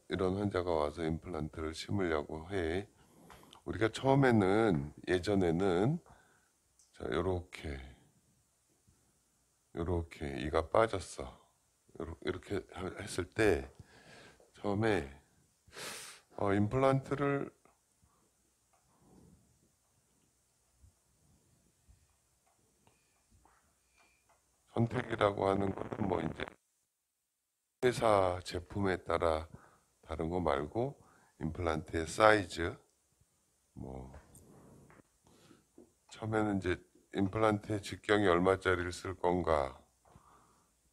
이런 환자가 와서 임플란트를 심으려고 해. 우리가 처음에는, 예전에는, 자, 요렇게 이가 빠졌어. 이렇게 했을 때, 처음에, 임플란트를 선택이라고 하는 거는 뭐 이제 회사 제품에 따라 다른 거 말고, 임플란트의 사이즈, 뭐, 처음에는 이제 임플란트의 직경이 얼마짜리를 쓸 건가,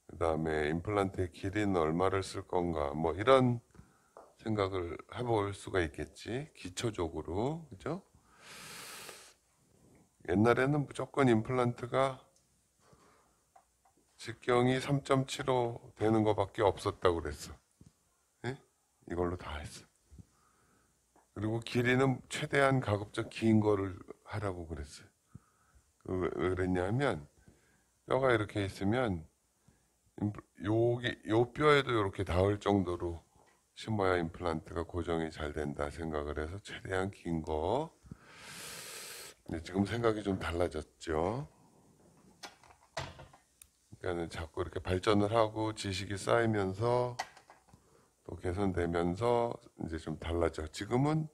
그 다음에 임플란트의 길이는 얼마를 쓸 건가, 뭐 이런 생각을 해볼 수가 있겠지. 기초적으로. 그죠? 옛날에는 무조건 임플란트가 직경이 3.75 되는 거밖에 없었다고 그랬어. 예? 이걸로 다 했어. 그리고 길이는 최대한 가급적 긴 거를 하라고 그랬어요. 왜 그랬냐면 뼈가 이렇게 있으면 요 뼈에도 이렇게 닿을 정도로 심어야 임플란트가 고정이 잘 된다 생각을 해서 최대한 긴 거. 근데 지금 생각이 좀 달라졌죠. 그러니까 자꾸 이렇게 발전을 하고 지식이 쌓이면서 또 개선되면서 이제 좀 달라져. 지금은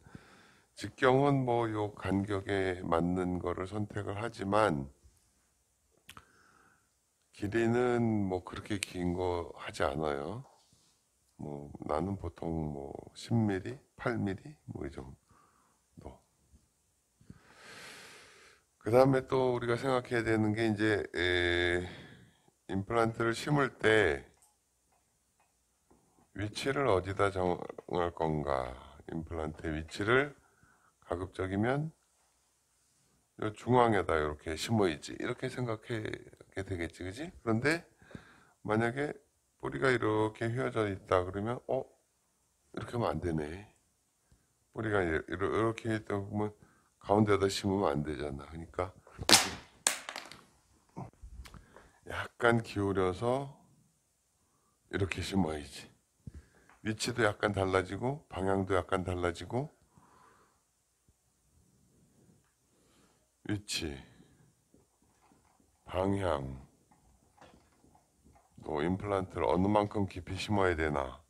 직경은 뭐 요 간격에 맞는 거를 선택을 하지만 길이는 뭐 그렇게 긴 거 하지 않아요. 뭐 나는 보통 뭐 10mm, 8mm 뭐 이 정도. 그 다음에 또 우리가 생각해야 되는 게 이제 임플란트를 심을 때 위치를 어디다 정할 건가. 임플란트의 위치를 가급적이면 요 중앙에다 이렇게 심어야지. 이렇게 생각하게 되겠지, 그지? 그런데 만약에 뿌리가 이렇게 휘어져 있다 그러면 이렇게 하면 안 되네. 뿌리가 이렇게 있다 보면 가운데다 심으면 안 되잖아. 그러니까 약간 기울여서 이렇게 심어야지. 위치도 약간 달라지고 방향도 약간 달라지고 위치, 방향, 또 임플란트를 어느 만큼 깊이 심어야 되나,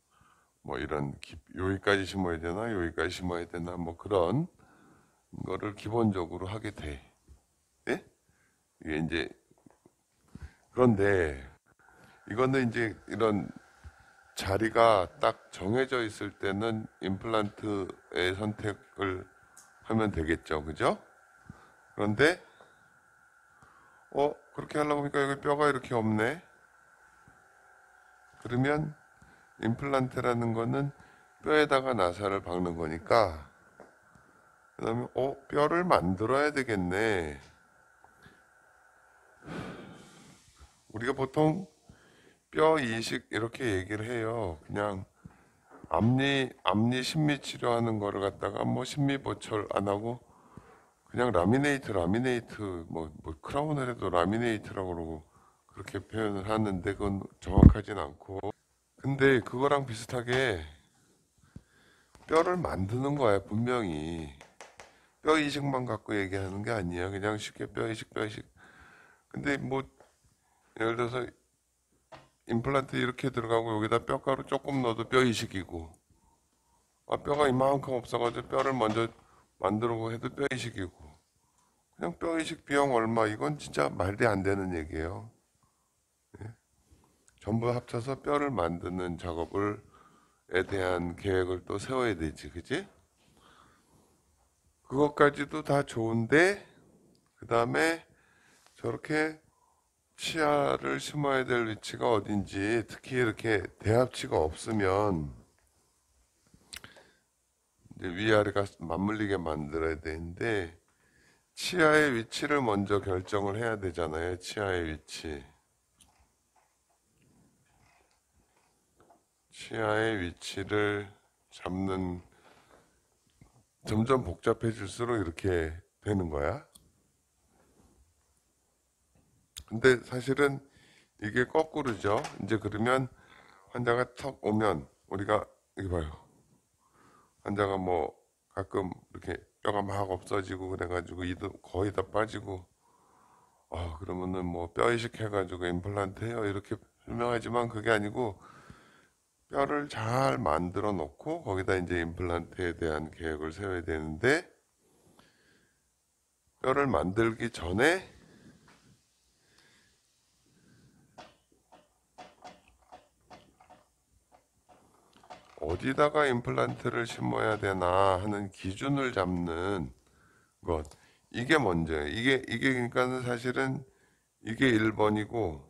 뭐 이런 여기까지 심어야 되나, 여기까지 심어야 되나, 뭐 그런 거를 기본적으로 하게 돼. 예? 이게 이제 그런데 이거는 이제 이런 자리가 딱 정해져 있을 때는 임플란트의 선택을 하면 되겠죠, 그죠? 그런데 그렇게 하려고 보니까 여기 뼈가 이렇게 없네. 그러면 임플란트라는 거는 뼈에다가 나사를 박는 거니까 그 다음에 뼈를 만들어야 되겠네. 우리가 보통 뼈 이식 이렇게 얘기를 해요. 그냥 앞니 심미 치료하는 거를 갖다가 뭐 심미 보철 안 하고 그냥 라미네이트 뭐 크라운을 해도 라미네이트라고 그러고 그렇게 표현을 하는데 그건 정확하진 않고 근데 그거랑 비슷하게 뼈를 만드는 거야 분명히. 뼈 이식만 갖고 얘기하는 게 아니야. 그냥 쉽게 뼈 이식. 근데 뭐 예를 들어서 임플란트 이렇게 들어가고 여기다 뼈가루 조금 넣어도 뼈 이식이고 뼈가 이만큼 없어가지고 뼈를 먼저 만들고 해도 뼈 이식이고 그냥 뼈 이식 비용 얼마 이건 진짜 말이 안 되는 얘기예요. 전부 합쳐서 뼈를 만드는 작업을에 대한 계획을 또 세워야 되지, 그지? 그것까지도 다 좋은데 그 다음에 저렇게 치아를 심어야 될 위치가 어딘지 특히 이렇게 대합치가 없으면 이제 위아래가 맞물리게 만들어야 되는데 치아의 위치를 먼저 결정을 해야 되잖아요. 치아의 위치. 치아의 위치를 잡는 점점 복잡해질수록 이렇게 되는 거야. 근데 사실은 이게 거꾸로죠. 이제 그러면 환자가 턱 오면 우리가 여기 봐요. 환자가 뭐 가끔 이렇게 뼈가 막 없어지고 그래가지고 이도 거의 다 빠지고, 그러면은 뭐 뼈 이식해가지고 임플란트 해요 이렇게 설명하지만 그게 아니고, 뼈를 잘 만들어 놓고 거기다 이제 임플란트에 대한 계획을 세워야 되는데, 뼈를 만들기 전에 어디다가 임플란트를 심어야 되나 하는 기준을 잡는 것. 이게 먼저예요. 이게 그러니까는 사실은 이게 1번이고,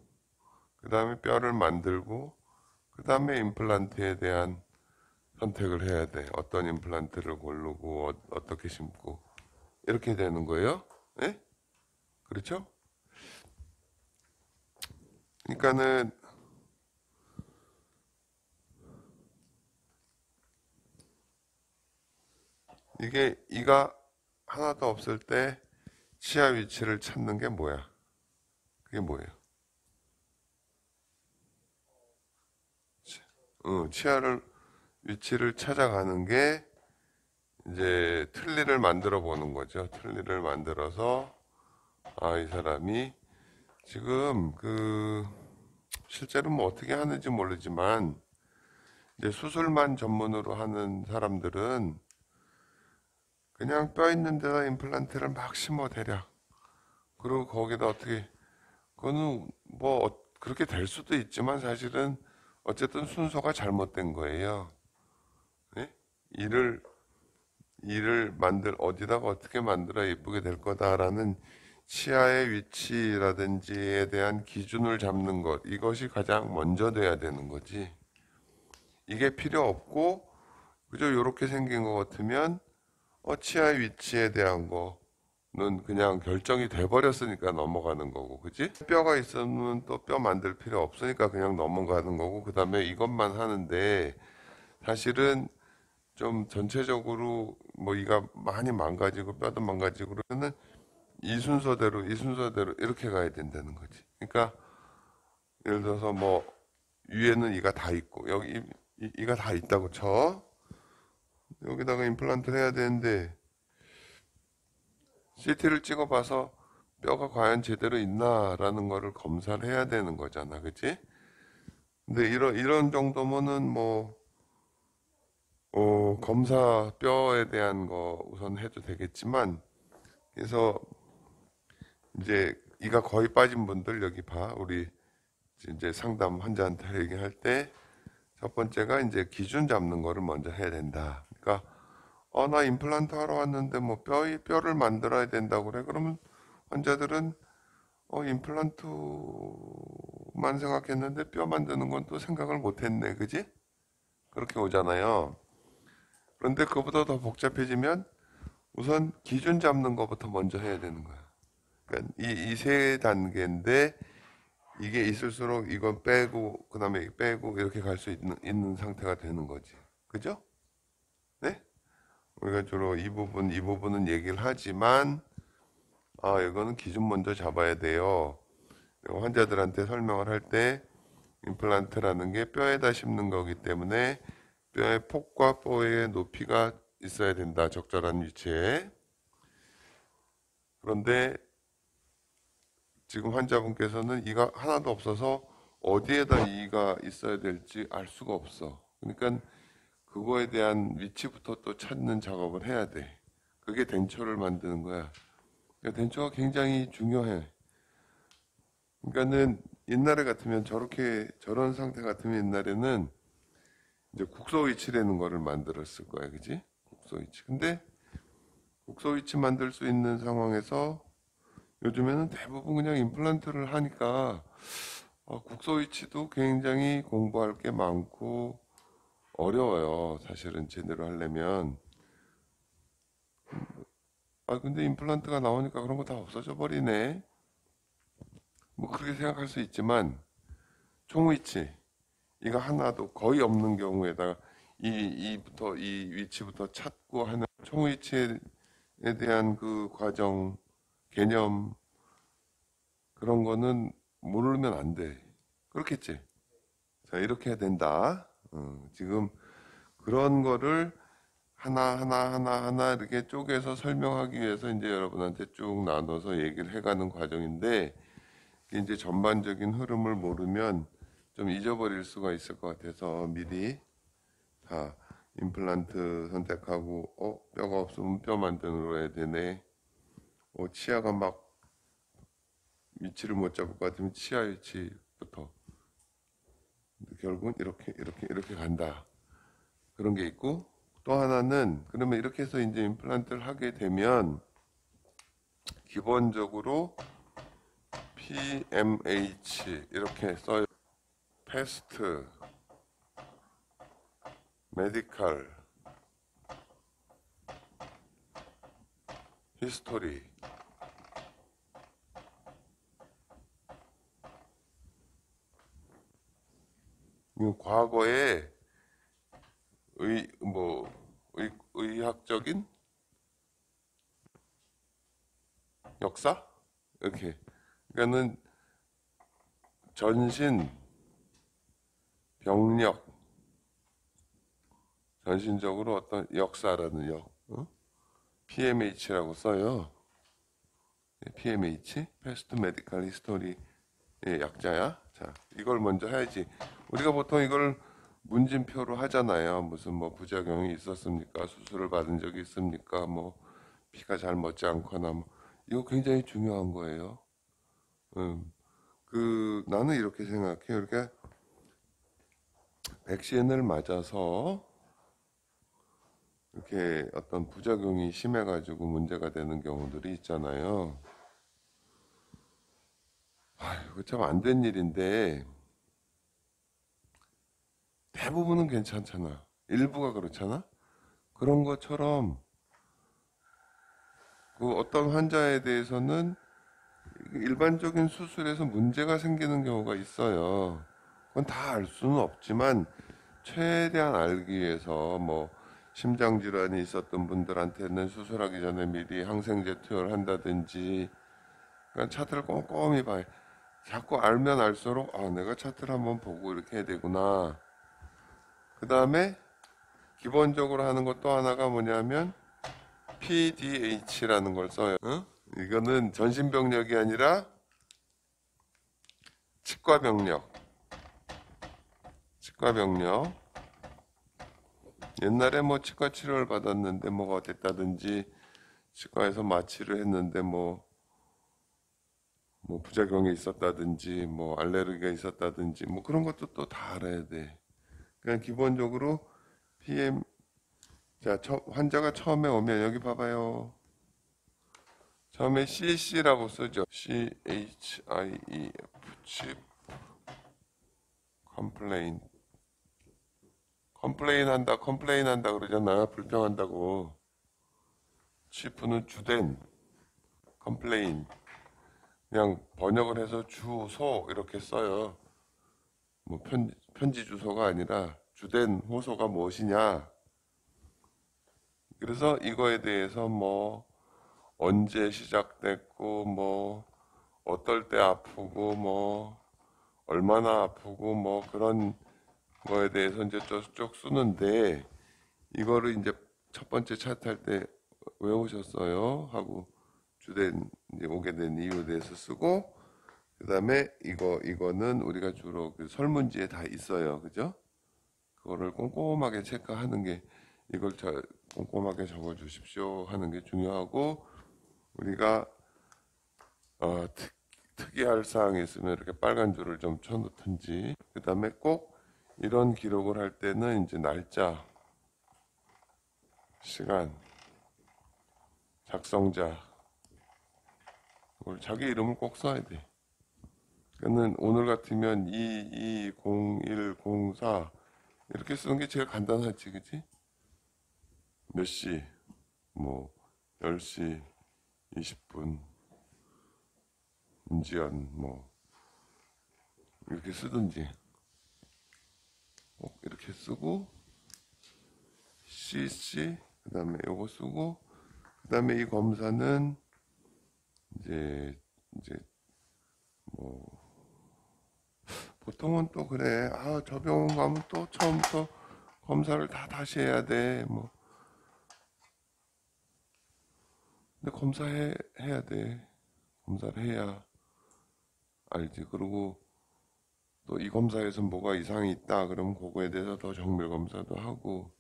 그 다음에 뼈를 만들고, 그 다음에 임플란트에 대한 선택을 해야 돼. 어떤 임플란트를 고르고, 어떻게 심고. 이렇게 되는 거예요. 네? 그렇죠? 그러니까는 이게 이가 하나도 없을 때 치아 위치를 찾는 게 뭐야? 그게 뭐예요? 치아를 위치를 찾아가는 게 이제 틀니를 만들어 보는 거죠. 틀니를 만들어서 이 사람이 지금 실제로 뭐 어떻게 하는지 모르지만 이제 수술만 전문으로 하는 사람들은 그냥 뼈 있는 데다 임플란트를 막 심어 대략. 그리고 거기다 어떻게, 그거는 뭐 그렇게 될 수도 있지만 사실은 어쨌든 순서가 잘못된 거예요. 네? 이를 어디다가 어떻게 만들어 예쁘게 될 거다라는 치아의 위치라든지에 대한 기준을 잡는 것, 이것이 가장 먼저 돼야 되는 거지. 이게 필요 없고 그저 이렇게 생긴 것 같으면 치아의 위치에 대한 거는 그냥 결정이 돼 버렸으니까 넘어가는 거고, 그지? 뼈가 있으면 또 뼈 만들 필요 없으니까 그냥 넘어가는 거고, 그 다음에 이것만 하는데 사실은 좀 전체적으로 뭐 이가 많이 망가지고 뼈도 망가지고 그러면은 이 순서대로 이렇게 가야 된다는 거지. 그러니까 예를 들어서 뭐 위에는 이가 다 있고 여기 이가 다 있다고 쳐. 여기다가 임플란트를 해야 되는데 CT를 찍어봐서 뼈가 과연 제대로 있나라는 거를 검사를 해야 되는 거잖아, 그치? 근데 이런 정도면은 뭐 검사 뼈에 대한 거 우선 해도 되겠지만, 그래서 이제 이가 거의 빠진 분들 여기 봐. 우리 이제 상담 환자한테 얘기할 때 첫 번째가 이제 기준 잡는 거를 먼저 해야 된다. 그러니까 나 임플란트 하러 왔는데 뭐 뼈를 만들어야 된다고 그래. 그러면 환자들은 임플란트만 생각했는데 뼈 만드는 건 또 생각을 못 했네. 그지? 그렇게 오잖아요. 그런데 그보다 더 복잡해지면 우선 기준 잡는 것부터 먼저 해야 되는 거야. 그러니까 이 세 단계인데 이게 있을수록 이건 빼고 그다음에 빼고 이렇게 갈 수 있는 상태가 되는 거지. 그죠? 네? 우리가 주로 이 부분은 얘기를 하지만 이거는 기준 먼저 잡아야 돼요. 환자들한테 설명을 할 때 임플란트라는 게 뼈에다 심는 거기 때문에 뼈의 폭과 뼈의 높이가 있어야 된다. 적절한 위치에. 그런데 지금 환자분께서는 이가 하나도 없어서 어디에다 이가 있어야 될지 알 수가 없어. 그러니까 그거에 대한 위치부터 또 찾는 작업을 해야 돼. 그게 덴처를 만드는 거야. 그러니까 덴처가 굉장히 중요해. 그러니까는 옛날에 같으면 저런 상태 같으면 옛날에는 이제 국소 위치라는 거를 만들었을 거야, 그지? 국소 위치. 근데 국소 위치 만들 수 있는 상황에서 요즘에는 대부분 그냥 임플란트를 하니까 국소 위치도 굉장히 공부할 게 많고 어려워요. 사실은 제대로 하려면. 근데 임플란트가 나오니까 그런 거 다 없어져 버리네. 뭐 그렇게 생각할 수 있지만 총위치 이거 하나도 거의 없는 경우에다가 이 위치부터 찾고 하는 총위치에 대한 그 과정 개념 그런 거는 모르면 안 돼. 그렇겠지? 자, 이렇게 해야 된다. 지금 그런 거를 하나 이렇게 쪼개서 설명하기 위해서 이제 여러분한테 쭉 나눠서 얘기를 해가는 과정인데, 이제 전반적인 흐름을 모르면 좀 잊어버릴 수가 있을 것 같아서 미리 다 임플란트 선택하고, 뼈가 없으면 뼈 만들어야 되네. 치아가 막 위치를 못 잡을 것 같으면 치아 위치부터. 결국은 이렇게 간다. 그런 게 있고, 또 하나는, 그러면 이렇게 해서 이제 임플란트를 하게 되면, 기본적으로 PMH 이렇게 써요. 패스트, 메디컬, 히스토리. 과거에 의학적인 역사? 이렇게. 그러니까는 전신, 병력, 전신적으로 어떤 역사라는 PMH라고 써요. PMH, Past Medical History 의 약자야. 자, 이걸 먼저 해야지. 우리가 보통 이걸 문진표로 하잖아요. 무슨 뭐 부작용이 있었습니까? 수술을 받은 적이 있습니까? 뭐 피가 잘 멎지 않거나 뭐. 이거 굉장히 중요한 거예요. 나는 이렇게 생각해요. 그러니까 백신을 맞아서 이렇게 어떤 부작용이 심해가지고 문제가 되는 경우들이 있잖아요. 이거 참 안 된 일인데 대부분은 괜찮잖아. 일부가 그렇잖아. 그런 것처럼 그 어떤 환자에 대해서는 일반적인 수술에서 문제가 생기는 경우가 있어요. 그건 다 알 수는 없지만 최대한 알기 위해서 뭐 심장 질환이 있었던 분들한테는 수술하기 전에 미리 항생제 투여를 한다든지, 그러니까 차트를 꼼꼼히 봐요. 자꾸 알면 알수록 내가 차트를 한번 보고 이렇게 해야 되구나. 그 다음에 기본적으로 하는 것 또 하나가 뭐냐면 PDH라는 걸 써요. 이거는 전신병력이 아니라 치과병력. 옛날에 뭐 치과 치료를 받았는데 뭐가 됐다든지, 치과에서 마취를 했는데 뭐 부작용이 있었다든지, 뭐 알레르기가 있었다든지, 뭐 그런 것도 또 다 알아야 돼. 그냥 기본적으로 자, 환자가 처음에 오면 여기 봐봐요. 처음에 CC라고 쓰죠. CHIEF, 칩, 컴플레인 한다 그러잖아. 불평한다고. 치프는 주된, 컴플레인. 그냥 번역을 해서 주소 이렇게 써요. 뭐 편지 주소가 아니라 주된 호소가 무엇이냐. 그래서 이거에 대해서 뭐 언제 시작됐고, 뭐 어떨 때 아프고, 뭐 얼마나 아프고, 뭐 그런 거에 대해서 이제 쭉 쓰는데, 이거를 이제 첫 번째 차트 할 때 외우셨어요 하고 주된 이제 오게 된 이유에 대해서 쓰고, 그 다음에 이거는 우리가 주로 그 설문지에 다 있어요. 그죠? 그거를 꼼꼼하게 체크하는 게, 이걸 꼼꼼하게 적어 주십시오 하는 게 중요하고, 우리가 특이할 사항이 있으면 이렇게 빨간 줄을 좀 쳐놓든지, 그 다음에 꼭 이런 기록을 할 때는 이제 날짜, 시간, 작성자, 그걸 자기 이름을 꼭 써야 돼. 그러니까 오늘 같으면 220104 이렇게 쓰는 게 제일 간단하지, 그치? 몇 시, 뭐 10시 20분, 임지연, 뭐 이렇게 쓰든지 꼭 이렇게 쓰고, CC, 그 다음에 요거 쓰고, 그 다음에 이 검사는 이제 뭐 보통은 또 그래, 저 병원 가면 또 처음부터 검사를 다 다시 해야 돼. 뭐. 근데 해야 돼. 검사를 해야 알지. 그리고 또 이 검사에서 뭐가 이상이 있다. 그러면 그거에 대해서 더 정밀 검사도 하고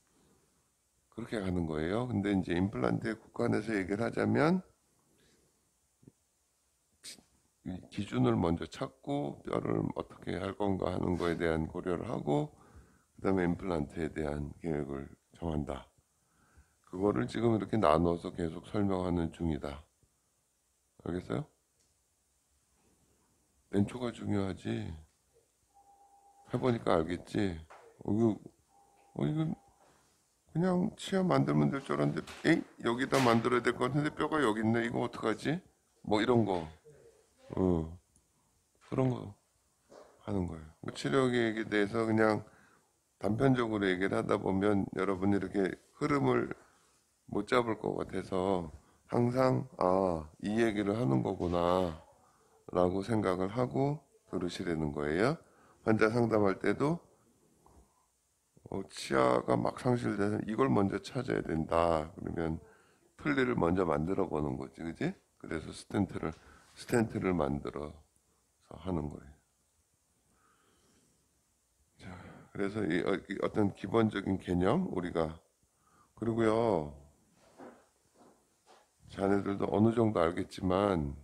그렇게 가는 거예요. 근데 이제 임플란트의 국간에서 얘기를 하자면 이 기준을 먼저 찾고 뼈를 어떻게 할 건가 하는 거에 대한 고려를 하고 그다음에 임플란트에 대한 계획을 정한다. 그거를 지금 이렇게 나눠서 계속 설명하는 중이다. 알겠어요? 벤초가 중요하지. 해보니까 알겠지. 이거 그냥 치아 만들면 될 줄 알았는데, 엥? 여기다 만들어야 될 것 같은데 뼈가 여기 있네. 이거 어떡하지? 뭐 이런 거. 그런 거 하는 거예요. 뭐 치료 계획에 대해서 그냥 단편적으로 얘기를 하다 보면 여러분이 이렇게 흐름을 못 잡을 것 같아서 항상, 이 얘기를 하는 거구나. 라고 생각을 하고 들으시려는 거예요. 환자 상담할 때도 치아가 막 상실돼서 이걸 먼저 찾아야 된다. 그러면 틀니를 먼저 만들어 보는 거지, 그지? 그래서 스텐트를 만들어서 하는 거예요. 자, 그래서 이 어떤 기본적인 개념 우리가 그리고요, 자네들도 어느 정도 알겠지만,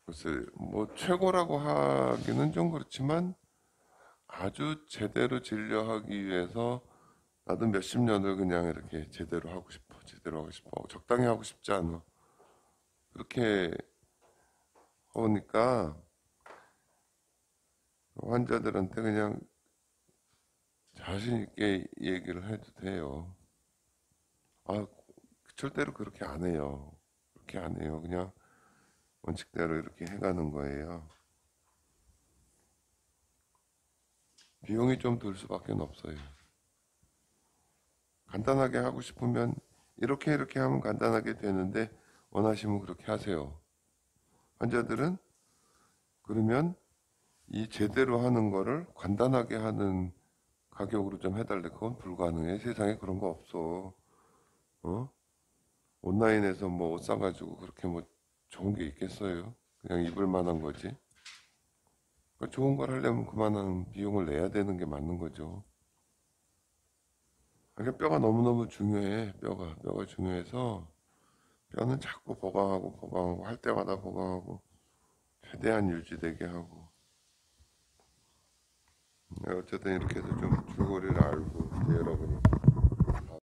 글쎄, 뭐 최고라고 하기는 좀 그렇지만 아주 제대로 진료하기 위해서 나도 몇십 년을 그냥 이렇게 제대로 하고 싶어. 적당히 하고 싶지 않아. 그렇게 하니까 환자들한테 그냥 자신 있게 얘기를 해도 돼요. 절대로 그렇게 안 해요. 그렇게 안 해요. 그냥 원칙대로 이렇게 해가는 거예요. 비용이 좀 들 수밖에 없어요. 간단하게 하고 싶으면 이렇게 하면 간단하게 되는데 원하시면 그렇게 하세요. 환자들은 그러면 이 제대로 하는 거를 간단하게 하는 가격으로 좀 해달래. 그건 불가능해. 세상에 그런 거 없어. 어? 온라인에서 뭐 옷 사가지고 그렇게 뭐 좋은 게 있겠어요? 그냥 입을 만한 거지. 그러니까 좋은 걸 하려면 그만한 비용을 내야 되는 게 맞는 거죠. 그러니까 뼈가 너무너무 중요해. 뼈가 중요해서 뼈는 자꾸 보강하고 할 때마다 보강하고 최대한 유지되게 하고. 어쨌든 이렇게 해서 좀 줄거리를 알고 이제 여러분이